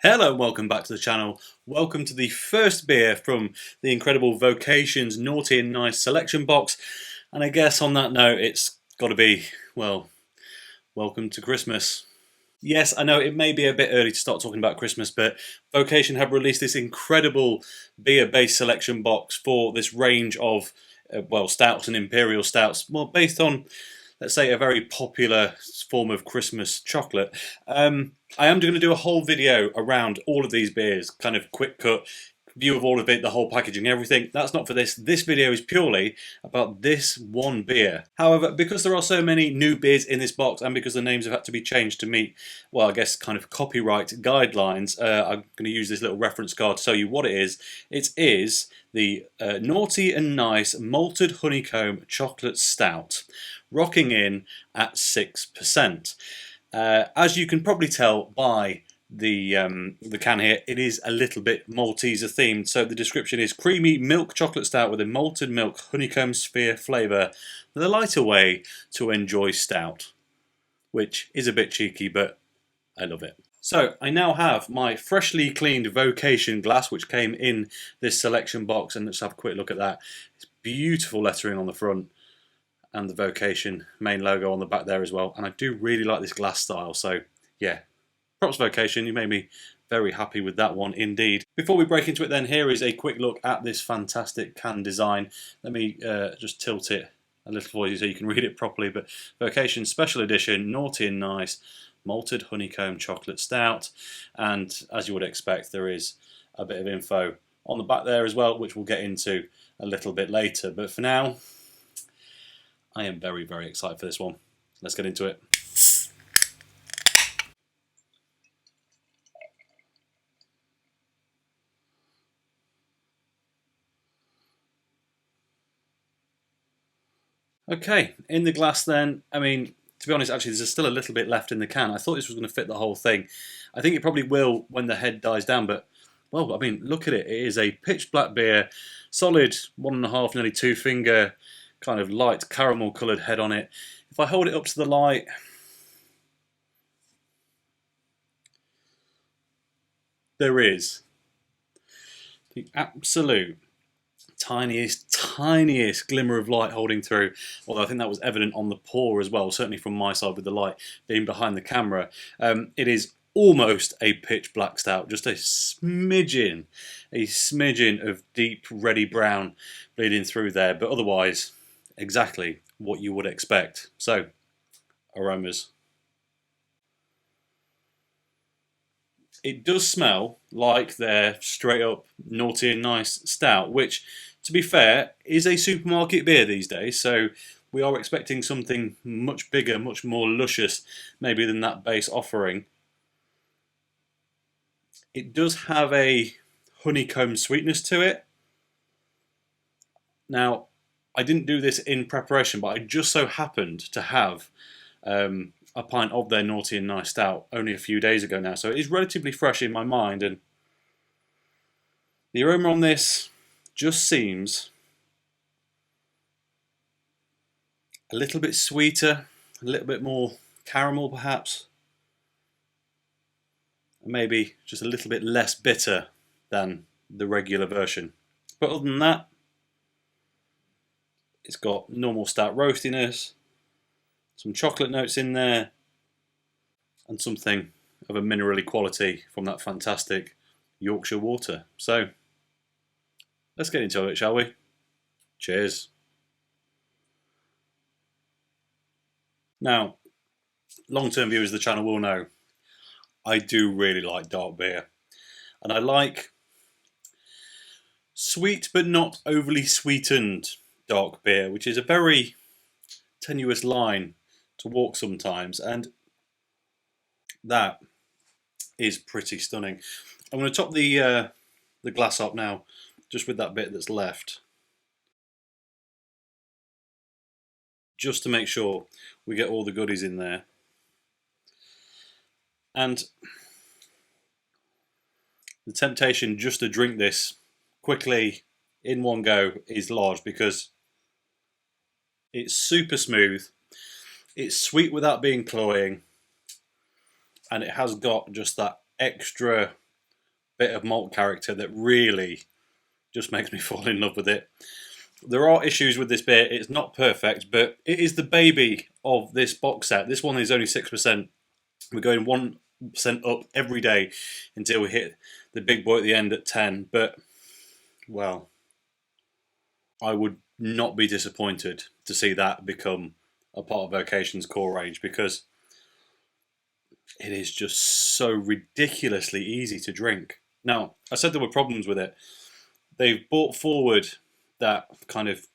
Hello and welcome back to the channel. Welcome to the first beer from the incredible Vocation's Naughty and Nice selection box. And I guess on that note, it's got to be, well, welcome to Christmas. Yes, I know it may be a bit early to start talking about Christmas, but Vocation have released this incredible beer-based selection box for this range of, stouts and imperial stouts, well, based on, let's say, a very popular form of Christmas chocolate. I am going to do a whole video around all of these beers, kind of quick cut view of all of it, the whole packaging, everything. That's not for this. This video is purely about this one beer. However, because there are so many new beers in this box and because the names have had to be changed to meet, well, I guess kind of copyright guidelines, I'm going to use this little reference card to tell you what it is. It is the Naughty and Nice Malted Honeycomb Chocolate Stout, rocking in at 6%. As you can probably tell by the can here, it is a little bit Malteser themed. So the description is creamy milk chocolate stout with a malted milk honeycomb sphere flavour, the lighter way to enjoy stout, which is a bit cheeky, but I love it. So I now have my freshly cleaned Vocation glass, which came in this selection box, and let's have a quick look at that. It's beautiful lettering on the front and the Vocation main logo on the back there as well. And I do really like this glass style, so yeah. Props Vocation, you made me very happy with that one indeed. Before we break into it then, here is a quick look at this fantastic can design. Let me just tilt it a little for you so you can read it properly. But Vocation Special Edition, Naughty and Nice, Malted Honeycomb Chocolate Stout. And as you would expect, there is a bit of info on the back there as well, which we'll get into a little bit later. But for now, I am very, very excited for this one. Let's get into it. Okay, in the glass then, I mean, to be honest, actually there's still a little bit left in the can. I thought this was going to fit the whole thing. I think it probably will when the head dies down, but, well, I mean, look at it. It is a pitch black beer, solid 1.5, nearly 2 finger, kind of light caramel coloured head on it. If I hold it up to the light, there is the absolute tiniest glimmer of light holding through, although I think that was evident on the pour as well, certainly from my side with the light being behind the camera. It is almost a pitch black stout, just a smidgen of deep reddy brown bleeding through there, but otherwise exactly what you would expect. So, aromas. It does smell like their straight up Naughty and Nice stout, which, to be fair, is a supermarket beer these days, so we are expecting something much bigger, much more luscious maybe than that base offering. It does have a honeycomb sweetness to it. Now, I didn't do this in preparation, but I just so happened to have a pint of their Naughty and Nice stout only a few days ago now, so it is relatively fresh in my mind, and the aroma on this just seems a little bit sweeter, a little bit more caramel perhaps, and maybe just a little bit less bitter than the regular version. But other than that, it's got normal stout roastiness, some chocolate notes in there, and something of a minerally quality from that fantastic Yorkshire water. So, let's get into it, shall we? Cheers. Now, long-term viewers of the channel will know I do really like dark beer. And I like sweet but not overly sweetened dark beer, which is a very tenuous line to walk sometimes, and that is pretty stunning. I'm going to top the glass up now, just with that bit that's left, just to make sure we get all the goodies in there. And the temptation just to drink this quickly in one go is large, because it's super smooth, it's sweet without being cloying, and it has got just that extra bit of malt character that really just makes me fall in love with it. There are issues with this beer. It's not perfect, but it is the baby of this box set. This one is only 6%. We're going 1% up every day until we hit the big boy at the end at 10. But, well, I would not be disappointed to see that become a part of Vocation's core range, because it is just so ridiculously easy to drink. Now, I said there were problems with it. They've brought forward that kind of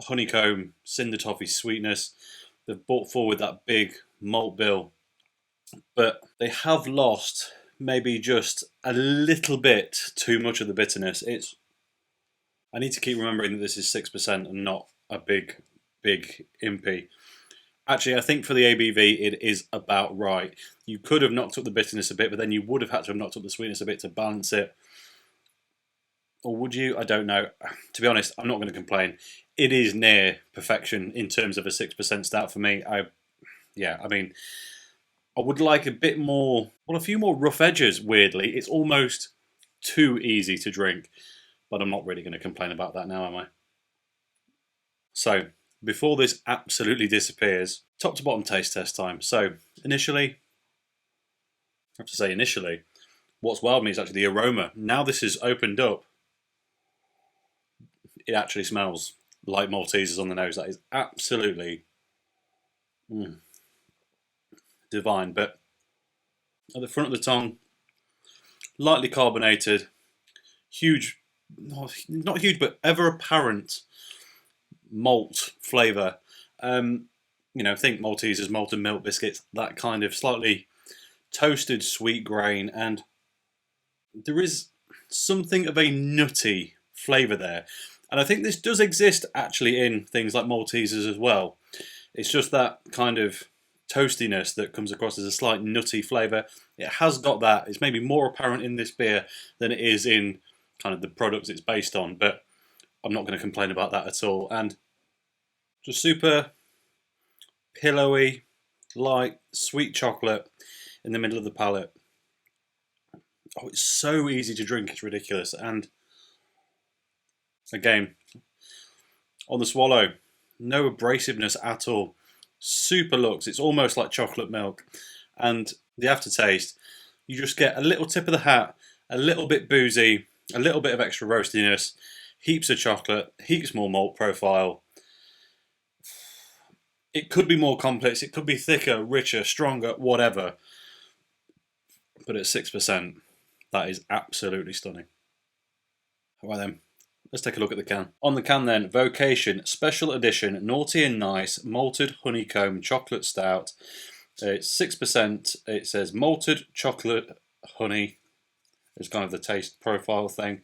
honeycomb cinder toffee sweetness. They've brought forward that big malt bill, but they have lost maybe just a little bit too much of the bitterness. I need to keep remembering that this is 6% and not a big impy. Actually, I think for the ABV, it is about right. You could have knocked up the bitterness a bit, but then you would have had to have knocked up the sweetness a bit to balance it. Or would you? I don't know. To be honest, I'm not going to complain. It is near perfection in terms of a 6% stout for me. I would like a bit more, well, a few more rough edges, weirdly. It's almost too easy to drink, but I'm not really going to complain about that now, am I? So, before this absolutely disappears, top to bottom taste test time. So, initially, I have to say initially, what's wowed me is actually the aroma. Now this is opened up, it actually smells like Maltesers on the nose. That is absolutely divine. But at the front of the tongue, lightly carbonated, huge, not huge, but ever apparent malt flavour. Think Maltesers, malted milk biscuits, that kind of slightly toasted sweet grain, and there is something of a nutty flavour there. And I think this does exist actually in things like Maltesers as well. It's just that kind of toastiness that comes across as a slight nutty flavour. It has got that. It's maybe more apparent in this beer than it is in kind of the products it's based on, but I'm not going to complain about that at all. And just super pillowy, light, sweet chocolate in the middle of the palate. Oh, it's so easy to drink, it's ridiculous. And again, on the swallow, no abrasiveness at all. Super looks, it's almost like chocolate milk. And the aftertaste, you just get a little tip of the hat, a little bit boozy, a little bit of extra roastiness, heaps of chocolate, heaps more malt profile. It could be more complex, it could be thicker, richer, stronger, whatever. But at 6%, that is absolutely stunning. Right then, let's take a look at the can. On the can then, Vocation Special Edition Naughty and Nice Malted Honeycomb Chocolate Stout. It's 6%. It says malted chocolate honey. It's kind of the taste profile thing.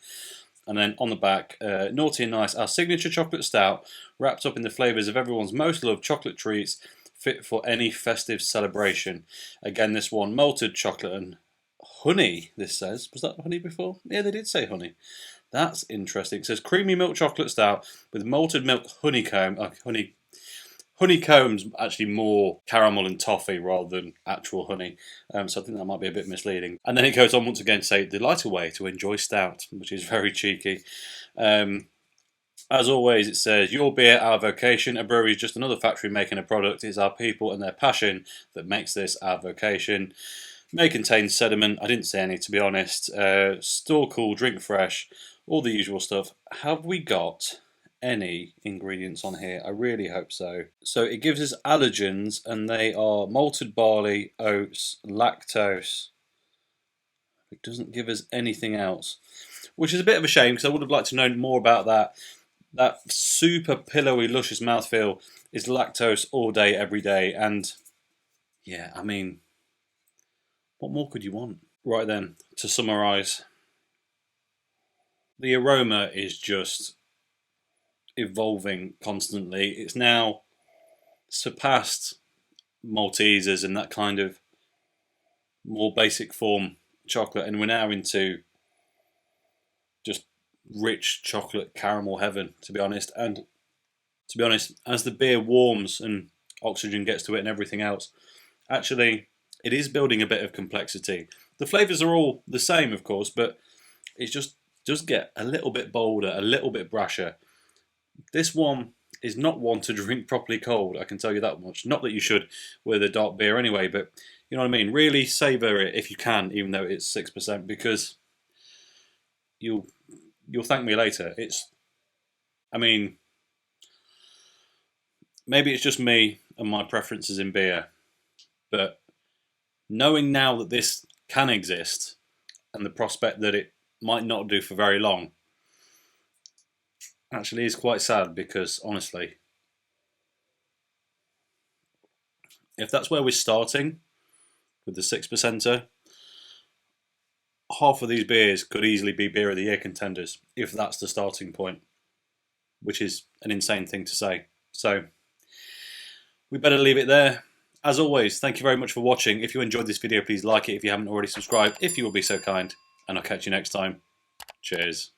And then on the back, Naughty and Nice, our signature chocolate stout, wrapped up in the flavours of everyone's most loved chocolate treats, fit for any festive celebration. Again, this one, malted chocolate and honey, this says. Was that honey before? Yeah, they did say honey. That's interesting. It says creamy milk chocolate stout with malted milk honeycomb. Honeycomb's actually more caramel and toffee rather than actual honey. So I think that might be a bit misleading. And then it goes on once again to say the lighter way to enjoy stout, which is very cheeky. As always, it says, your beer, our vocation. A brewery is just another factory making a product. It's our people and their passion that makes this our vocation. May contain sediment. I didn't say any, to be honest. Store cool, drink fresh, all the usual stuff. Have we got any ingredients on here? I really hope so. So it gives us allergens, and they are malted barley, oats, lactose. It doesn't give us anything else, which is a bit of a shame because I would have liked to know more about that. That super pillowy, luscious mouthfeel is lactose all day, every day. And yeah, I mean, what more could you want? Right then, to summarise, the aroma is just evolving constantly. It's now surpassed Maltesers in that kind of more basic form chocolate, and we're now into just rich chocolate caramel heaven, to be honest. And to be honest, as the beer warms and oxygen gets to it and everything else, actually it is building a bit of complexity. The flavours are all the same, of course, but it just does get a little bit bolder, a little bit brasher. This one is not one to drink properly cold, I can tell you that much. Not that you should with a dark beer anyway, but you know what I mean. Really savour it if you can, even though it's 6%, because you'll thank me later. I mean, maybe it's just me and my preferences in beer, but knowing now that this can exist and the prospect that it might not do for very long actually is quite sad, because honestly, if that's where we're starting with the 6%er, half of these beers could easily be beer of the year contenders if that's the starting point, which is an insane thing to say. So we better leave it there. As always, thank you very much for watching. If you enjoyed this video, please like it. If you haven't already, subscribed if you will be so kind, and I'll catch you next time. Cheers.